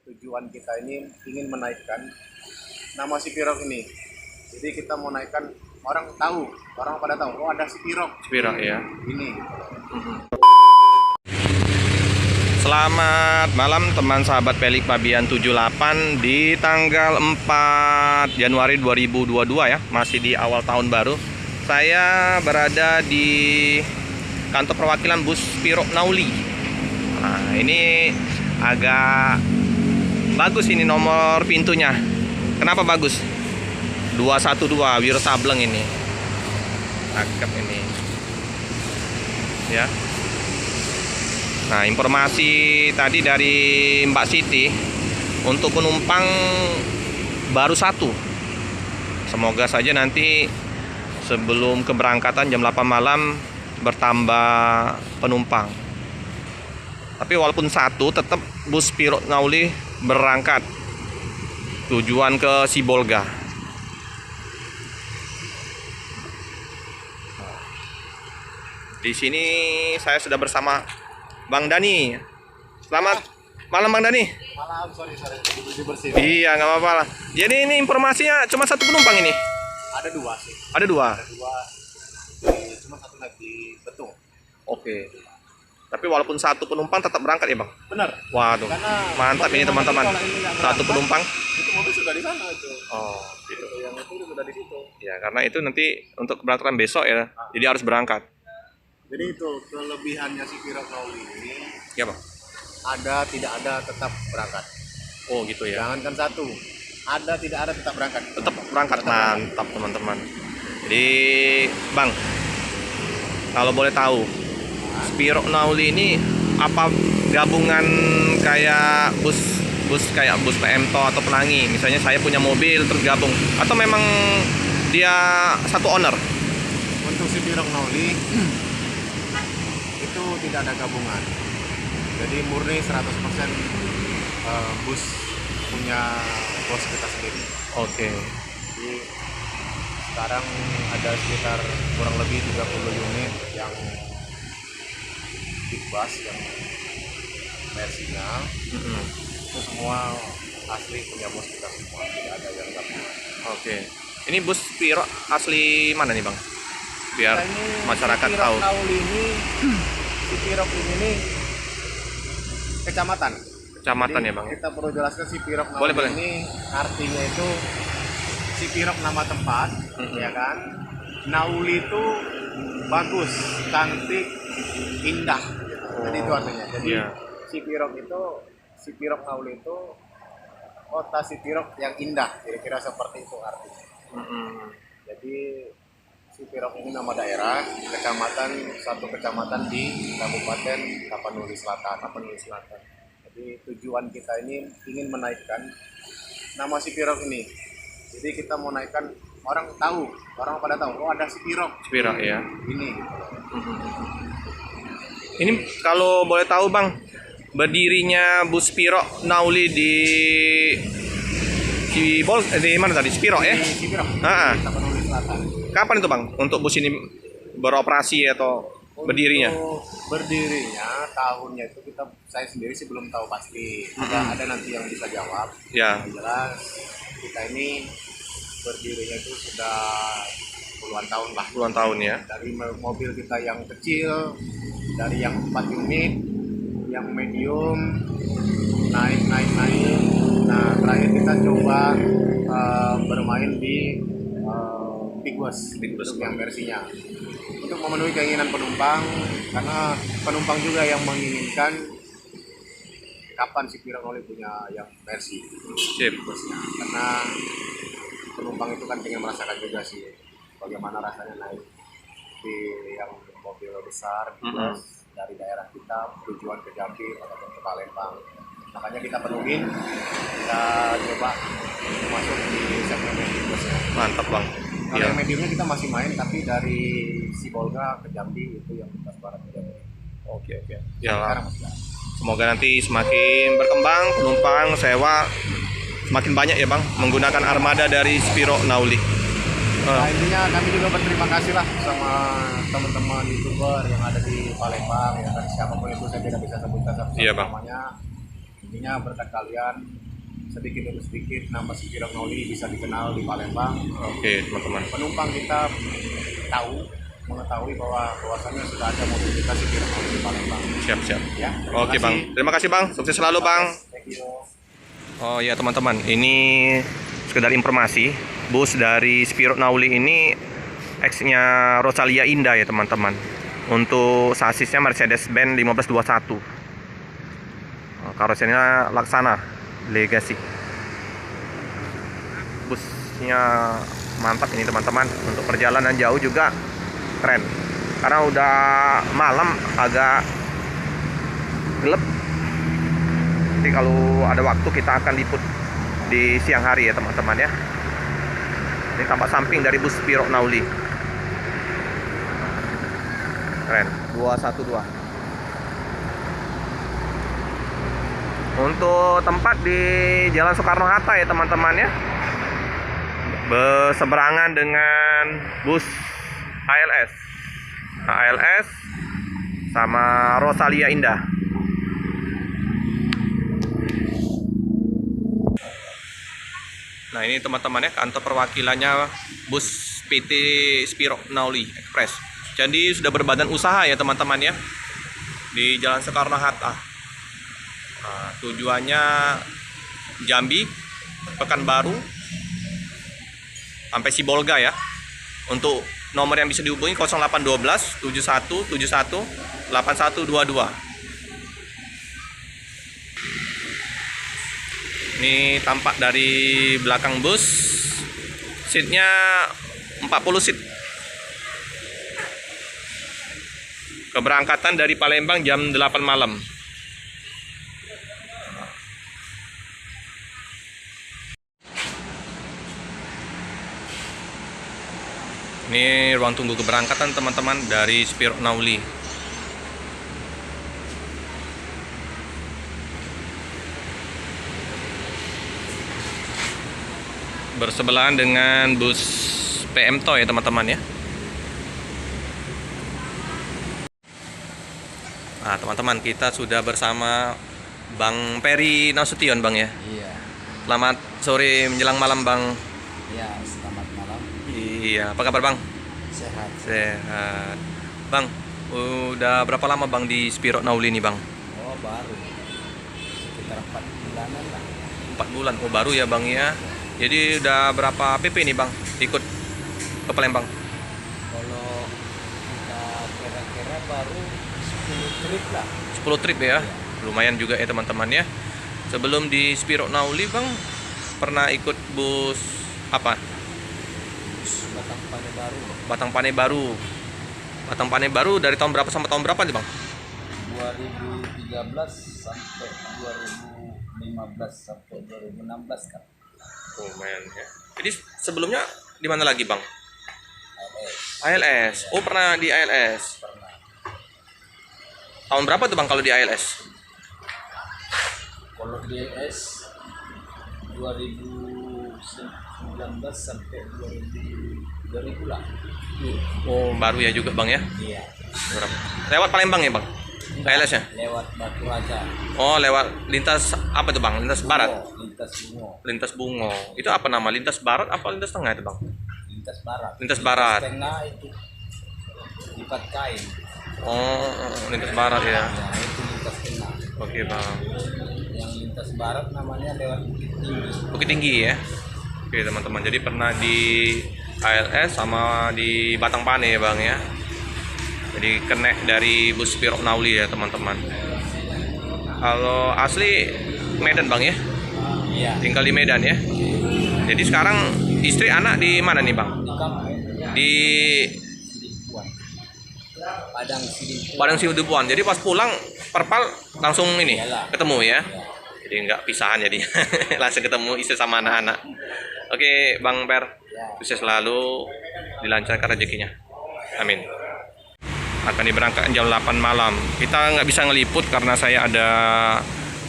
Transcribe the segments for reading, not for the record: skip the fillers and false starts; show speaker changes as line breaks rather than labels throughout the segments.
tujuan kita ini ingin menaikkan nama si Pirok ini. Jadi kita mau naikkan, orang pada tahu, oh ada si Pirok.
Pirok ya.
Ini.
Selamat malam teman sahabat Pelik Pabian 78 di tanggal 4 Januari 2022 ya, masih di awal tahun baru. Saya berada di kantor perwakilan bus Pirok Nauli. Nah, ini agak bagus ini nomor pintunya. Kenapa bagus? 212 Wir Sableng ini. Cakep ini. Ya. Nah, informasi tadi dari Mbak Siti untuk penumpang baru satu. Semoga saja nanti sebelum keberangkatan jam 8 malam bertambah penumpang. Tapi walaupun satu, tetap bus Pirok Nauli berangkat tujuan ke Sibolga. Di sini saya sudah bersama Bang Dani. Selamat malam Bang Dani.
Malam, sorry bersih.
Iya, nggak apa-apa lah. Jadi ini informasinya cuma satu penumpang ini.
Ada dua sih.
Ada dua.
Cuma satu lagi betul.
Oke. Tapi walaupun satu penumpang tetap berangkat ya Bang?
Benar.
Waduh,
Karena
mantap ini teman-teman. Satu penumpang.
Itu mobil sudah di sana itu.
Oh, gitu.
Yang itu sudah di situ.
Ya, karena itu nanti untuk keberangkatan besok ya. Jadi harus berangkat.
Jadi itu kelebihannya si Pirok Nauli ini.
Ya Bang.
Ada tidak ada tetap berangkat.
Oh, gitu ya.
Jangankan satu, ada tidak ada tetap berangkat.
Tetap berangkat. Mantap teman-teman. Jadi Bang, kalau boleh tahu, Pirok Nauli ini apa gabungan kayak bus Pemto atau Pelangi? Misalnya saya punya mobil terus gabung, atau memang dia satu owner?
Untuk si Pirok Nauli itu tidak ada gabungan. Jadi murni 100% bus punya bos kita sendiri.
Oke.
Jadi sekarang ada sekitar kurang lebih 30 unit yang big bus yang versinya itu semua asli punya bos kita semua, tidak ada yang gabungan.
Oke. Ini bus Pirok asli mana nih Bang? Biar masyarakat
si
tahu.
Pirok Nauli ini, si Pirok ini nih kecamatan.
Kecamatan
Jadi,
ya Bang?
Kita perlu jelaskan si Pirok Nauli
Boleh.
ini artinya itu si Pirok nama tempat, ya kan? Nauli itu bagus, cantik, indah. Gitu. Jadi itu artinya. Jadi
Iya.
si Pirok Nauli itu kota si Pirok yang indah, kira-kira seperti itu artinya. Jadi si Pirok ini nama daerah, satu kecamatan di Kabupaten Tapanuli Selatan. Jadi tujuan kita ini ingin menaikkan nama si Pirok ini. Jadi kita mau naikkan, orang pada tahu, oh ada si Pirok.
Pirok ya.
Ini.
Ini kalau boleh tahu Bang, berdirinya bus Pirok Nauli di mana tadi? Pirok ya?
Si Pirok. Tapanuli Selatan.
Kapan itu Bang untuk bus ini beroperasi atau berdirinya?
Untuk berdirinya tahunnya itu saya sendiri sih belum tahu pasti. Ada nanti yang bisa jawab.
Ya.
Yang jelas kita ini berdirinya itu sudah puluhan tahun lah.
Puluhan tahun ya.
Dari mobil kita yang kecil, dari yang 4 unit, yang medium, naik. Nah terakhir kita coba bermain di big bus yang versinya untuk memenuhi keinginan penumpang, karena penumpang juga yang menginginkan kapan si Pirok Nauli punya yang versi busnya, karena penumpang itu kan ingin merasakan juga sih bagaimana rasanya naik di yang mobil besar bus dari daerah kita tujuan ke Jambi ataupun ke Palembang. Makanya kita penuhin, kita coba masuk di segmen medium busnya.
Mantap Bang.
Kalau yang mediumnya kita masih main, tapi dari Sibolga ke Jambi itu yang lintas barat ke Jambi.
Oke. Ya,
Sekarang masih ada.
semoga nanti semakin berkembang penumpang sewa semakin banyak ya Bang menggunakan armada dari Pirok Nauli.
Nah, intinya kami juga berterima kasih lah sama teman-teman YouTuber yang ada di Palembang, ya kan, siapapun itu saya tidak bisa sebutkan
Iya, Bang.
namanya. Intinya berkat kalian sedikit demi sedikit nama Spiro Nauli bisa dikenal di Palembang.
Oke, teman-teman.
Penumpang kita mengetahui bahwasannya sudah ada mobil kita Spiro Nauli di Palembang.
Siap.
Ya.
Oke, Bang. Terima kasih, Bang. Sukses selalu, Bang.
Thank you.
Oh ya, teman-teman. Ini sekedar informasi. Bus dari Spiro Nauli ini X-nya Rosalia Indah ya, teman-teman. Untuk sasisnya Mercedes-Benz 1521. Karoserinya Laksana Legacy. Busnya mantap ini, teman-teman. Untuk perjalanan jauh juga keren. Karena udah malam, agak gelap. Nanti kalau ada waktu kita akan liput di siang hari ya, teman-teman ya. Ini tampak samping dari bus Spiro Nauli. Keren. 212. Untuk tempat di Jalan Soekarno-Hatta ya, teman-teman ya. Berseberangan dengan bus ALS. ALS sama Rosalia Indah. Nah, ini teman-teman ya, kantor perwakilannya bus PT Spiro Nauli Express. Jadi sudah berbadan usaha ya, teman-teman ya, di Jalan Soekarno-Hatta. Nah, tujuannya Jambi, Pekanbaru, sampai Sibolga ya. Untuk nomor yang bisa dihubungi 0812 7171 8122. Ini tampak dari belakang bus. Seatnya 40 seat. Keberangkatan dari Palembang jam 8 malam. Ini ruang tunggu keberangkatan, teman-teman, dari Spiro Nauli. Bersebelahan dengan bus PM TOY ya, teman-teman ya. Nah, teman-teman, kita sudah bersama Bang Peri Nasution, Bang ya.
Iya.
Selamat sore menjelang malam, Bang.
Iya, selamat malam.
Iya, apa kabar, Bang?
Sehat.
Sehat. Bang, udah berapa lama Bang di Spiro Nauli nih, Bang?
Oh, baru. Sekitar 4 bulanan lah.
4 bulan. Oh, baru ya, Bang ya. Jadi udah berapa PP nih, Bang? Ikut ke Palembang?
Kalau kita kira-kira baru 10 trip lah.
10 trip ya. Lumayan juga ya, teman-teman ya. Sebelum di Spiro Nauli, Bang, pernah ikut bus apa?
Batang Pane Baru.
Batang Pane Baru. Batang Pane Baru dari tahun berapa sampai tahun berapa nih, Bang?
2013 sampai 2015 sampai 2016 kan.
Lumayan ya. Jadi sebelumnya di mana lagi, Bang?
ALS.
ALS. Oh, pernah di ALS.
Pernah.
Tahun berapa tuh, Bang, kalau di ALS?
Kalau di ALS 2019 sampai 2000 lah.
Oh, baru ya juga, Bang ya.
Iya.
Berapa? Lewat Palembang ya, Bang? ALS-nya?
Lewat Batu Raja.
Oh, lewat lintas apa tuh, Bang? Lintas barat?
Lintas Bungo.
Lintas Bungo. Itu apa nama? Lintas barat apa lintas tengah itu, Bang?
Lintas barat.
Lintas barat.
Tengah itu lipat kain.
Oh, lintas barat ya.
Ya, itu lintas tengah.
Oke, Bang.
Yang lintas barat namanya lewat Bukit Tinggi.
Bukit Tinggi ya. Oke, teman-teman. Jadi pernah di ALS sama di Batang Pane ya, Bang ya. Jadi connect dari bus Spiro Nauli ya, teman-teman. Kalau asli Medan, Bang ya.
Iya.
Tinggal di Medan ya. Jadi sekarang istri anak di mana nih, Bang?
Di kampung.
Di
Sidimpuan. Padang Sidimpuan.
Padang Sidimpuan. Jadi pas pulang perpal langsung ini
Iyalah.
ketemu ya.
Ya.
Jadi nggak pisahan jadi langsung ketemu istri sama anak-anak. Oke, Bang Per,
Ya.
sukses selalu, dilancarkan rezekinya. Amin. Akan diberangkatkan jam 8 malam. Kita nggak bisa ngeliput karena saya ada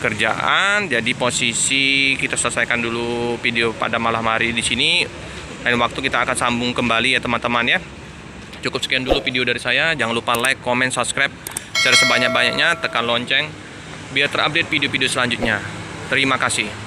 kerjaan. Jadi posisi kita selesaikan dulu video pada malam hari di sini. Lain waktu kita akan sambung kembali ya, teman-teman ya. Cukup sekian dulu video dari saya. Jangan lupa like, comment, subscribe, share sebanyak-banyaknya, tekan lonceng biar terupdate video-video selanjutnya. Terima kasih.